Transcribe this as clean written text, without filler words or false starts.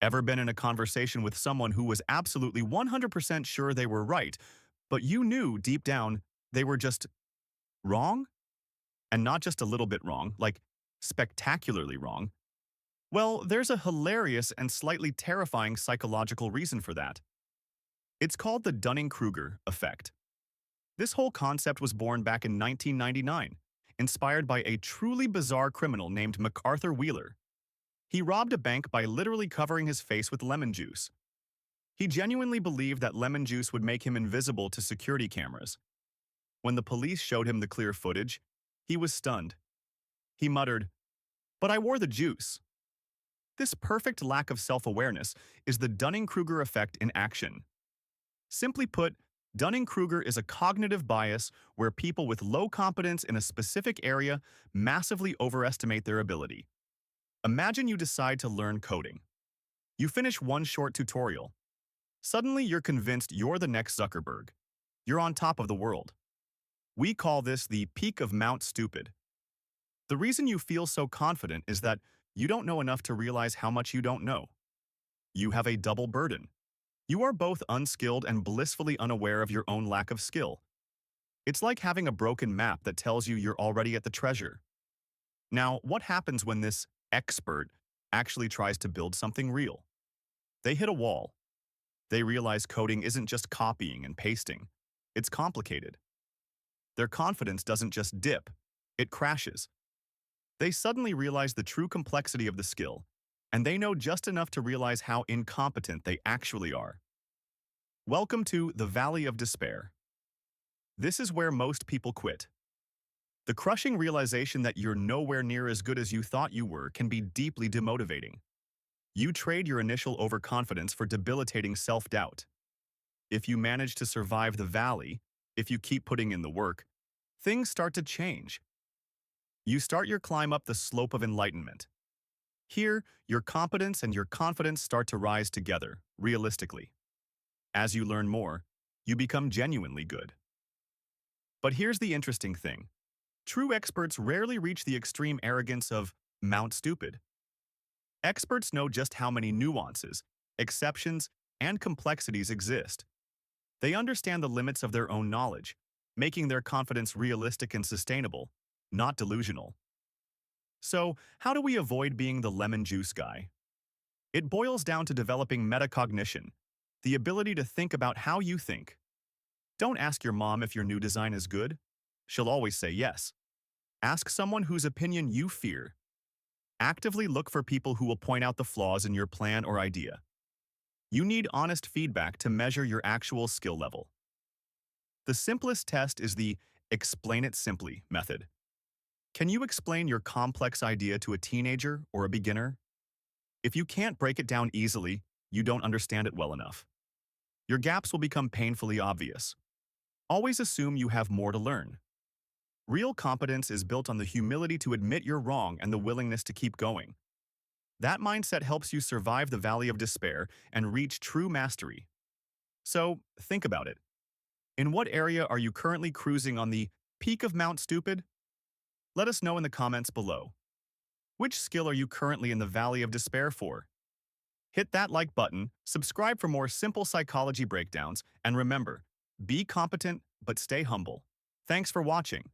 Ever been in a conversation with someone who was absolutely 100% sure they were right, but you knew deep down they were just wrong? And not just a little bit wrong, like spectacularly wrong. Well, there's a hilarious and slightly terrifying psychological reason for that. It's called the Dunning-Kruger Effect. This whole concept was born back in 1999, inspired by a truly bizarre criminal named MacArthur Wheeler. He robbed a bank by literally covering his face with lemon juice. He genuinely believed that lemon juice would make him invisible to security cameras. When the police showed him the clear footage, he was stunned. He muttered, "But I wore the juice." This perfect lack of self-awareness is the Dunning-Kruger effect in action. Simply put, Dunning-Kruger is a cognitive bias where people with low competence in a specific area massively overestimate their ability. Imagine you decide to learn coding. You finish one short tutorial. Suddenly, you're convinced you're the next Zuckerberg. You're on top of the world. We call this the peak of Mount Stupid. The reason you feel so confident is that you don't know enough to realize how much you don't know. You have a double burden. You are both unskilled and blissfully unaware of your own lack of skill. It's like having a broken map that tells you you're already at the treasure. Now, what happens when this expert actually tries to build something real? They hit a wall. They realize coding isn't just copying and pasting. It's complicated. Their confidence doesn't just dip, it crashes. They suddenly realize the true complexity of the skill, and they know just enough to realize how incompetent they actually are. Welcome to the Valley of Despair. This is where most people quit. The crushing realization that you're nowhere near as good as you thought you were can be deeply demotivating. You trade your initial overconfidence for debilitating self-doubt. If you manage to survive the valley, if you keep putting in the work, things start to change. You start your climb up the slope of enlightenment. Here, your competence and your confidence start to rise together, realistically. As you learn more, you become genuinely good. But here's the interesting thing. True experts rarely reach the extreme arrogance of Mount Stupid. Experts know just how many nuances, exceptions, and complexities exist. They understand the limits of their own knowledge, making their confidence realistic and sustainable, not delusional. So, how do we avoid being the lemon juice guy? It boils down to developing metacognition, the ability to think about how you think. Don't ask your mom if your new design is good. She'll always say yes. Ask someone whose opinion you fear. Actively look for people who will point out the flaws in your plan or idea. You need honest feedback to measure your actual skill level. The simplest test is the explain it simply method. Can you explain your complex idea to a teenager or a beginner? If you can't break it down easily, you don't understand it well enough. Your gaps will become painfully obvious. Always assume you have more to learn. Real competence is built on the humility to admit you're wrong and the willingness to keep going. That mindset helps you survive the valley of despair and reach true mastery. So, think about it. In what area are you currently cruising on the peak of Mount Stupid? Let us know in the comments below. Which skill are you currently in the valley of despair for? Hit that like button, subscribe for more simple psychology breakdowns, and remember, be competent but stay humble. Thanks for watching.